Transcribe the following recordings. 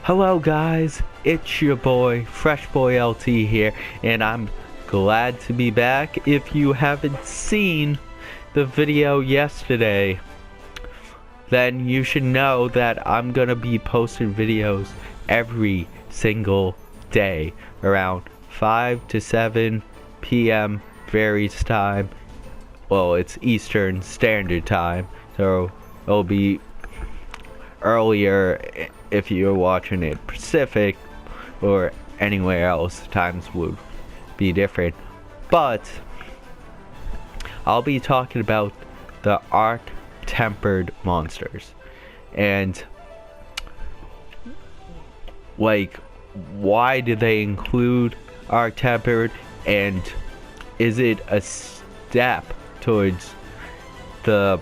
Hello guys, it's your boy Fresh Boy LT here, and I'm glad to be back. If you haven't seen the video yesterday, then you should know that I'm gonna be posting videos every single day around 5 to 7 p.m. varies time. Well, it's Eastern Standard Time, so it'll be earlier if you're watching it Pacific or anywhere else. Times would be different, but I'll be talking about the Arc Tempered monsters and like why did they include Arc Tempered, and is it a step towards the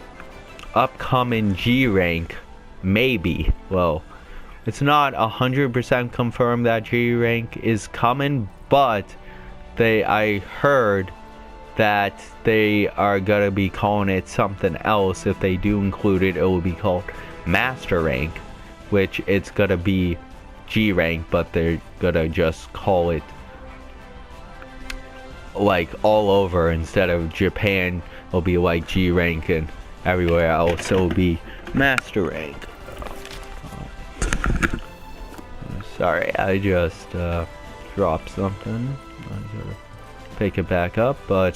upcoming G rank? Maybe. Well, it's not 100% confirmed that G rank is coming, but I heard that they are gonna be calling it something else. If they do include it, it will be called Master Rank, which it's gonna be G rank, but they're gonna just call it like all over. Instead of Japan, it'll be like G rank, and everywhere else it'll be Master Rank. Sorry, I just dropped something. I gotta pick it back up, but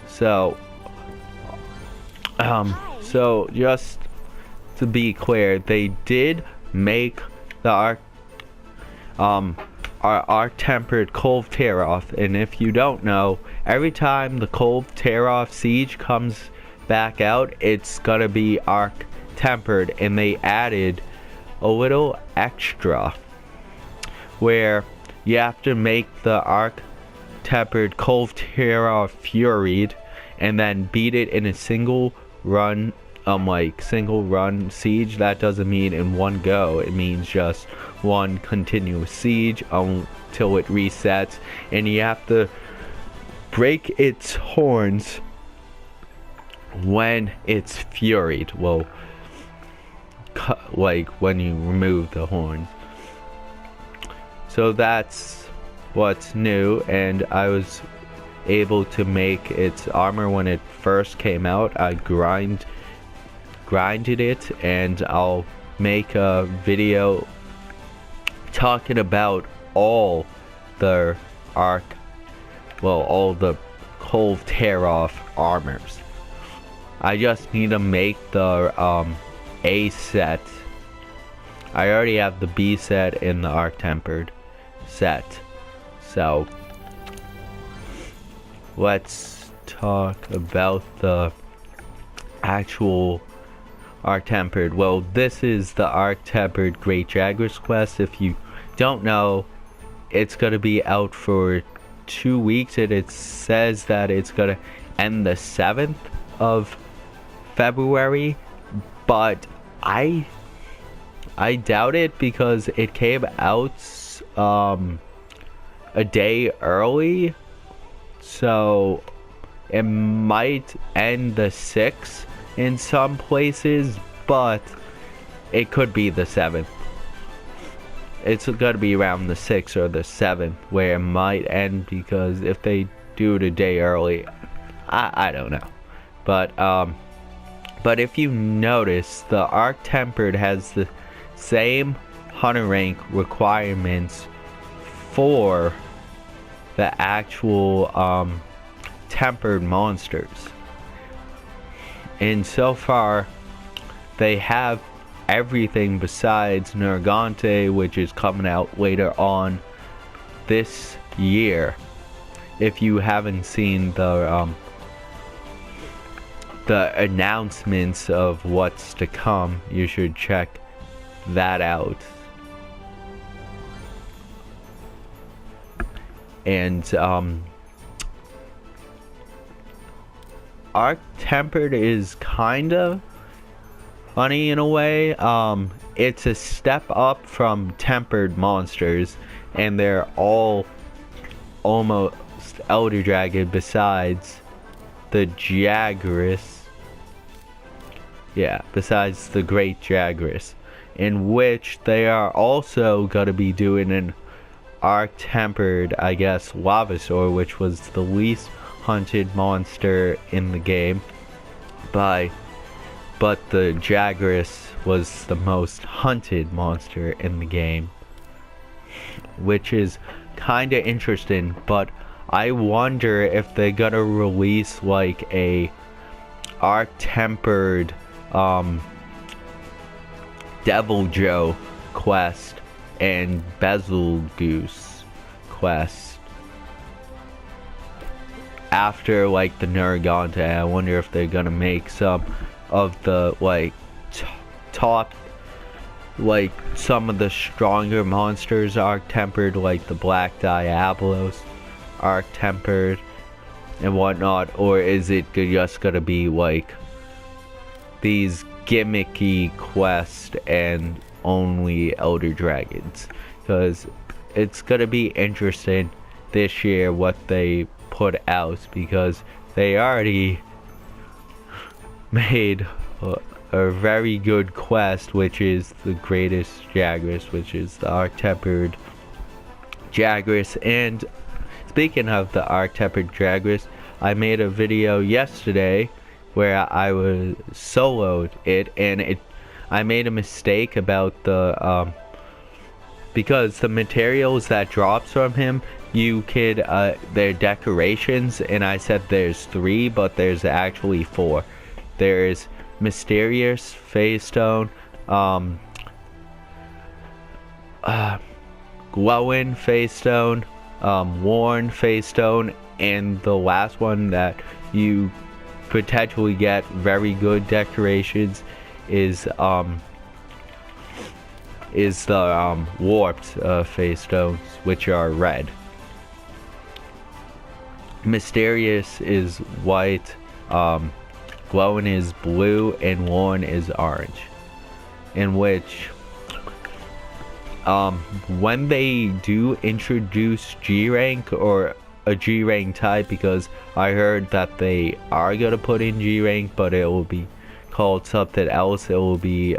so just to be clear, they did make the Arc Tempered Kulve Taroth, and if you don't know, every time the Kulve Taroth Siege comes back out, it's gonna be Arc Tempered, and they added a little extra where you have to make the Arc Tempered Kulve Taroth Furied and then beat it in a single run siege. That doesn't mean in one go, it means just one continuous siege until it resets, and you have to break its horns when it's furied. Well, like when you remove the horns. So that's what's new, and I was able to make its armor when it first came out. I grinded it, and I'll make a video talking about all the all the Kulve Taroth armors. I just need to make the A set. I already have the B set and the Arc Tempered set. So let's talk about the actual Arc Tempered. Well, this is the Arc Tempered Great Jagras quest. If you don't know, it's gonna be out for 2 weeks, and it says that it's gonna end the 7th of February, but I doubt it, because it came out a day early, so it might end the 6th in some places, but it could be the 7th. It's gonna be around the 6th or the 7th where it might end, because if they do it a day early, I don't know. But if you notice, the Arc Tempered has the same hunter rank requirements for the actual tempered monsters. And so far, they have everything besides Nergante, which is coming out later on this year. If you haven't seen the announcements of what's to come, you should check that out. And Arc Tempered is kind of funny in a way. It's a step up from tempered monsters, and they're all almost Elder Dragon besides the Jagras. Yeah, besides the Great Jagras. in which they are also going to be doing an Arc-tempered, I guess, Lavasaur, which was the least hunted monster in the game. But the Jagras was the most hunted monster in the game, which is kind of interesting. But I wonder if they're gonna release like a Arc-tempered Deviljho quest and Betelgeuse quest after like the Nergigante. I wonder if they're gonna make some of the like top, like some of the stronger monsters Arc-tempered, like the Black Diablos Arc-tempered and whatnot, or is it just gonna be like these gimmicky quests and only Elder Dragons? Because it's gonna be interesting this year what they put out, because they already made a very good quest, which is the greatest Jagras, which is the Arc-tempered Jagras. And speaking of the Arc-tempered Jagras, I made a video yesterday where I was soloed it, and I made a mistake about the because the materials that drops from him, you could they're decorations, and I said there's 3, but there's actually 4. There's Mysterious Phase Stone, Glowing Phase Stone, Worn Phase Stone, and the last one that you potentially get very good decorations is the Warped Phase Stones, which are red. Mysterious is white, Glowing is blue, and Worn is orange. In which when they do introduce G-Rank or a G-Rank type, because I heard that they are gonna put in G-Rank, but it will be called something else. It will be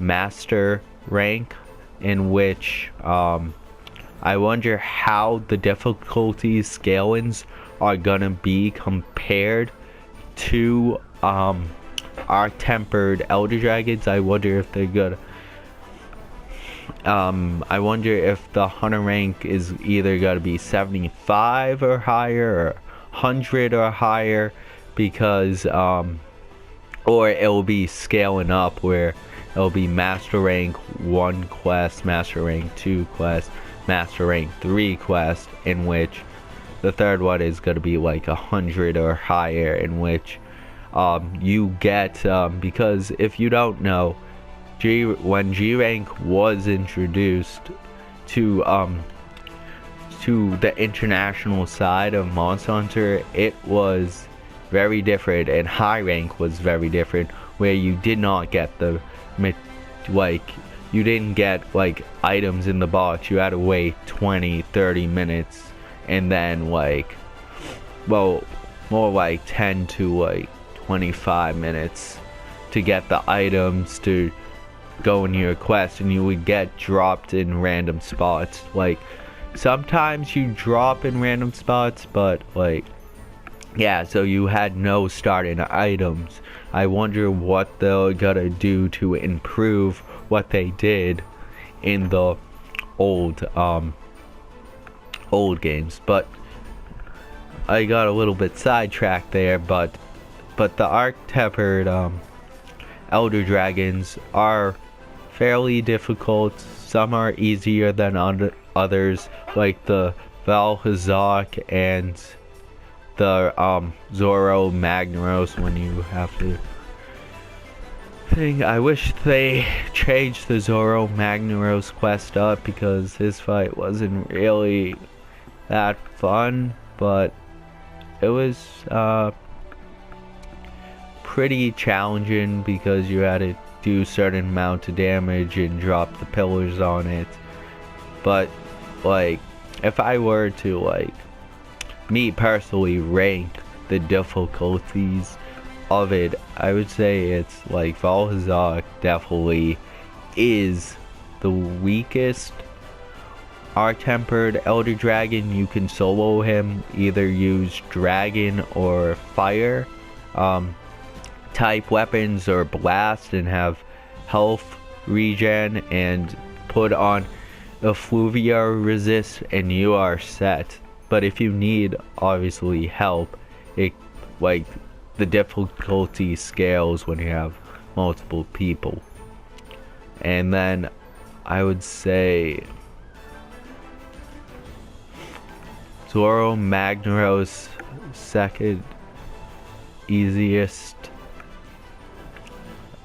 Master Rank, in which I wonder how the difficulty scalings are gonna be compared to Arc-tempered Elder Dragons. I wonder if they're gonna I wonder if the hunter rank is either gonna be 75 or higher, or 100 or higher, because or it'll be scaling up where it'll be Master Rank 1 quest, Master Rank 2 quest, Master Rank 3 quest, in which the third one is gonna be like 100 or higher, in which you get because if you don't know, when G-Rank was introduced to the international side of Monster Hunter, it was very different, and high rank was very different, where you did not get the you didn't get like items in the box. You had to wait 20-30 minutes, and then like, well, more like 10 to like 25 minutes to get the items to go in your quest, and you would get dropped in random spots. Like sometimes you drop in random spots, but like, yeah, so you had no starting items. I wonder what they're gonna do to improve what they did in the old games. But I got a little bit sidetracked there, but the Arc-tempered Elder Dragons are fairly difficult. Some are easier than others, like the Valhazak and the Zoro Magnaros, when you have to think. I wish they changed the Zoro Magnaros quest up, because his fight wasn't really that fun, but it was pretty challenging, because you had to do certain amount of damage and drop the pillars on it. But like, if I were to like, me personally, rank the difficulties of it, I would say it's like Valhazak definitely is the weakest Arc-Tempered Elder Dragon. You can solo him, either use Dragon or Fire type weapons or Blast and have health regen, and put on Effluvia resist and you are set. But if you need obviously help, it like the difficulty scales when you have multiple people. And then I would say Zoro Magnaros second easiest.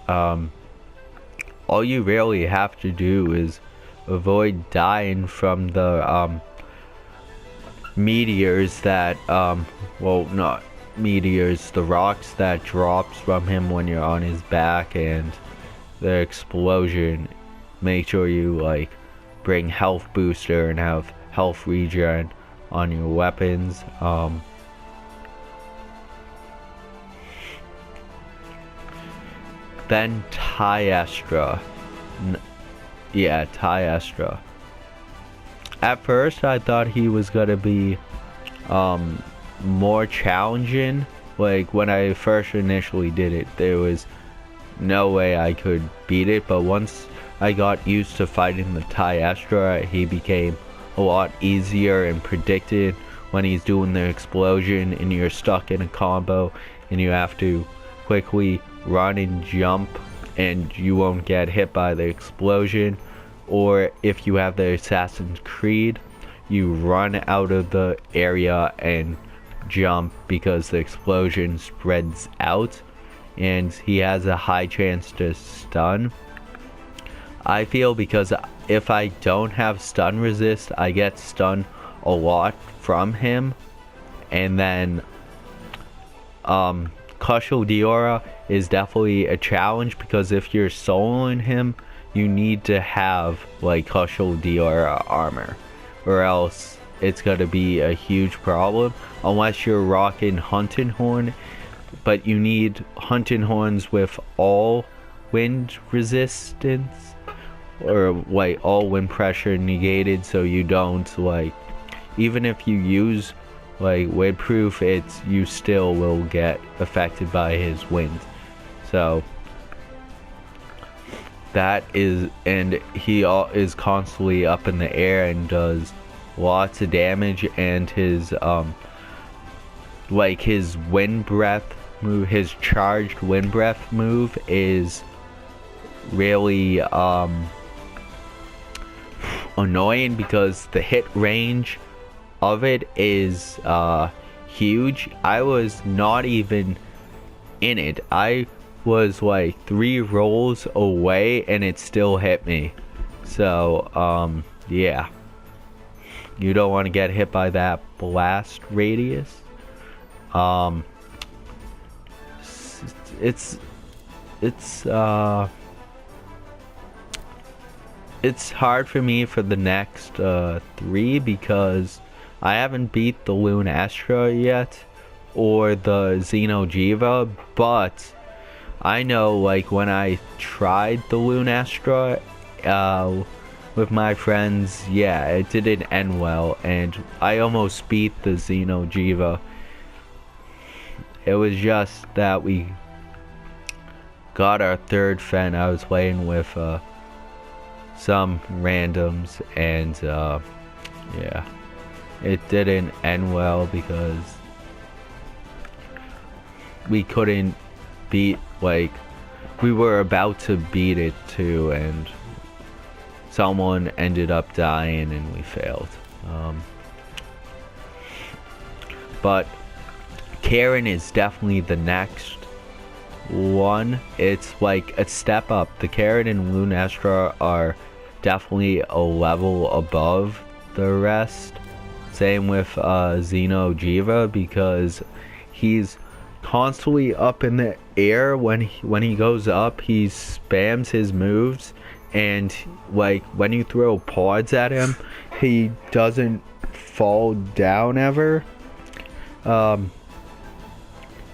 All you really have to do is avoid dying from the meteors that well, not meteors, the rocks that drops from him when you're on his back, and the explosion. Make sure you like bring health booster and have health regen on your weapons. Then Tyestra. Yeah, Tyestra. At first I thought he was gonna be more challenging. Like when I first initially did it, there was no way I could beat it, but once I got used to fighting the Tyestra, he became a lot easier and predicted when he's doing the explosion and you're stuck in a combo and you have to quickly run and jump and you won't get hit by the explosion. Or if you have the Assassin's Creed, you run out of the area and jump because the explosion spreads out and he has a high chance to stun. I feel because if I don't have stun resist, I get stunned a lot from him. And then Cusho Diora is definitely a challenge because if you're soloing him, you need to have like Cusho Diora armor, or else it's gonna be a huge problem unless you're rocking Hunting Horn. But you need Hunting Horns with all wind resistance, or like all wind pressure negated, so you don't like, even if you use like windproof, it's you still will get affected by his wind. So that is, and he is constantly up in the air and does lots of damage, and his like his wind breath move, his charged wind breath move is really annoying because the hit range of it is huge. I was not even in it. I was like 3 rolls away and it still hit me. So yeah, you don't want to get hit by that blast radius. It's hard for me for the next 3 because I haven't beat the Lunastra yet or the Xeno'jiiva, but I know like when I tried the Lunastra with my friends, yeah, it didn't end well, and I almost beat the Xeno'jiiva. It was just that we got our 3rd Fen. I was playing with some randoms, and yeah, it didn't end well because we couldn't beat, like, we were about to beat it too, and someone ended up dying and we failed. But Karen is definitely the next one. It's like a step up. The Karen and Lunastra are definitely a level above the rest. Same with Xeno'jiiva, because he's constantly up in the air. When he goes up, he spams his moves, and like when you throw pods at him, he doesn't fall down ever.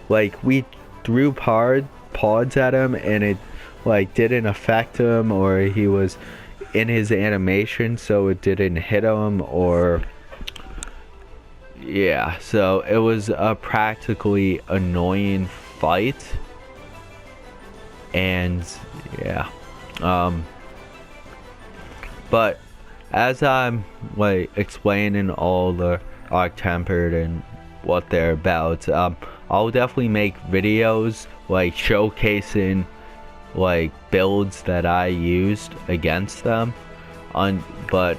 Like we threw pods at him and it like didn't affect him, or he was in his animation so it didn't hit him, or yeah, so it was a practically annoying fight. And yeah, but as I'm like explaining all the Arc Tempered and what they're about, I'll definitely make videos like showcasing like builds that I used against them but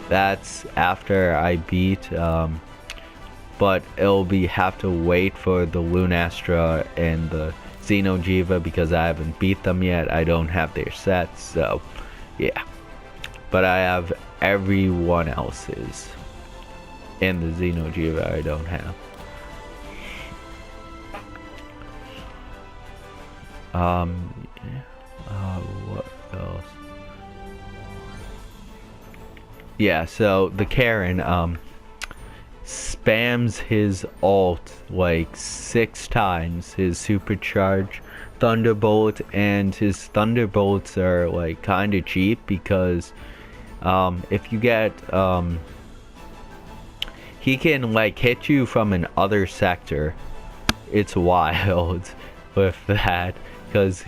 that's after I beat but it'll be have to wait for the Lunastra and the Xeno'jiiva because I haven't beat them yet. I don't have their sets, so yeah, but I have everyone else's, and the Xeno'jiiva I don't have. What else? Yeah, so the Karen spams his ult like 6 times, his supercharge Thunderbolt, and his Thunderbolts are like kind of cheap because if you get he can like hit you from an other sector. It's wild with that because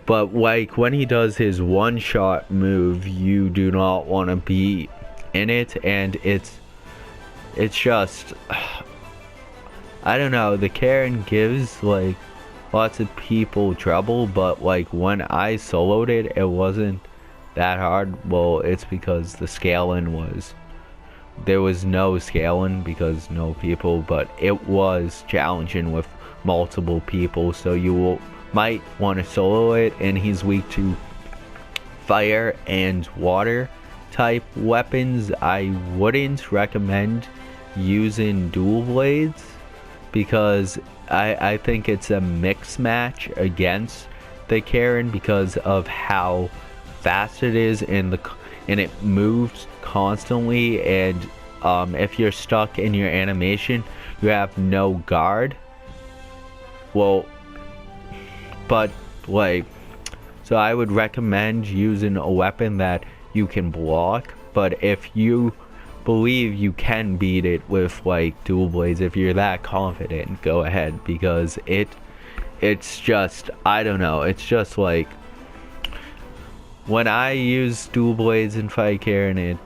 but like when he does his one-shot move, you do not want to be in it, and it's just I don't know, the Karen gives like lots of people trouble, but like when I soloed it, it wasn't that hard. Well, it's because the scaling there was no scaling because no people, but it was challenging with multiple people, so you might want to solo it. And he's weak to fire and water type weapons. I wouldn't recommend using dual blades because I think it's a mix match against the Karen because of how fast it is and it moves constantly, and if you're stuck in your animation you have no guard. Well, but like, so I would recommend using a weapon that you can block, but if you believe you can beat it with like dual blades, if you're that confident, go ahead, because it's just, I don't know, it's just like when I use dual blades in fight Karen,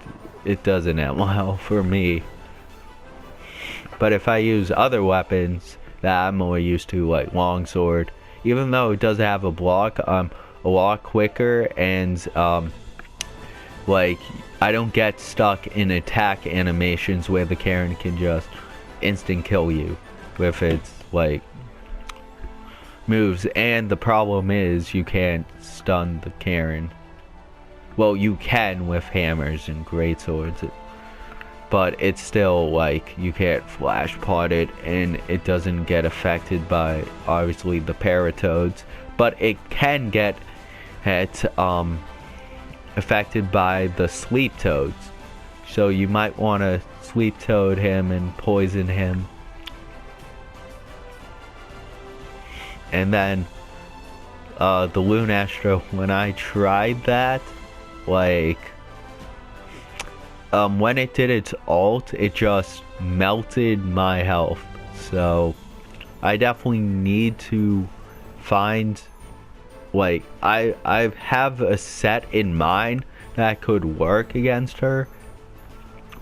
it doesn't end well for me. But if I use other weapons that I'm more used to, like longsword, even though it does have a block, a lot quicker, and like I don't get stuck in attack animations where the Karen can just instant kill you with its like moves. And the problem is you can't stun the Karen. Well, you can with hammers and greatswords, but it's still like you can't flash pot it, and it doesn't get affected by obviously the Paratoads, but it can get affected by the Sleep Toads. So you might want to Sleep Toad him and poison him. And then the Lunastra, when I tried that, like when it did its ult, it just melted my health. So I definitely need to find, like, I have a set in mind that could work against her,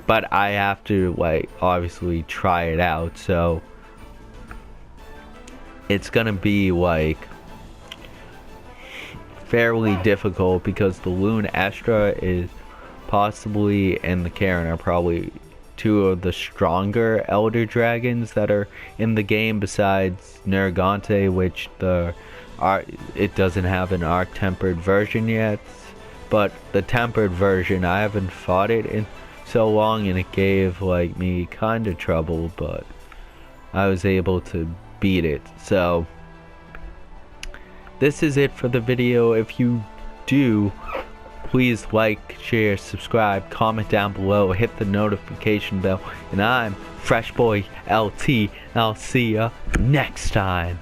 but I have to like obviously try it out. So it's gonna be like fairly difficult because the Lunastra is possibly, and the Karen are probably two of the stronger Elder Dragons that are in the game besides Nergante, which it doesn't have an Arc Tempered version yet. But the tempered version, I haven't fought it in so long, and it gave like me kind of trouble, but I was able to beat it. So this is it for the video. If you do, please like, share, subscribe, comment down below, hit the notification bell, and I'm Fresh Boy LT, and I'll see ya next time.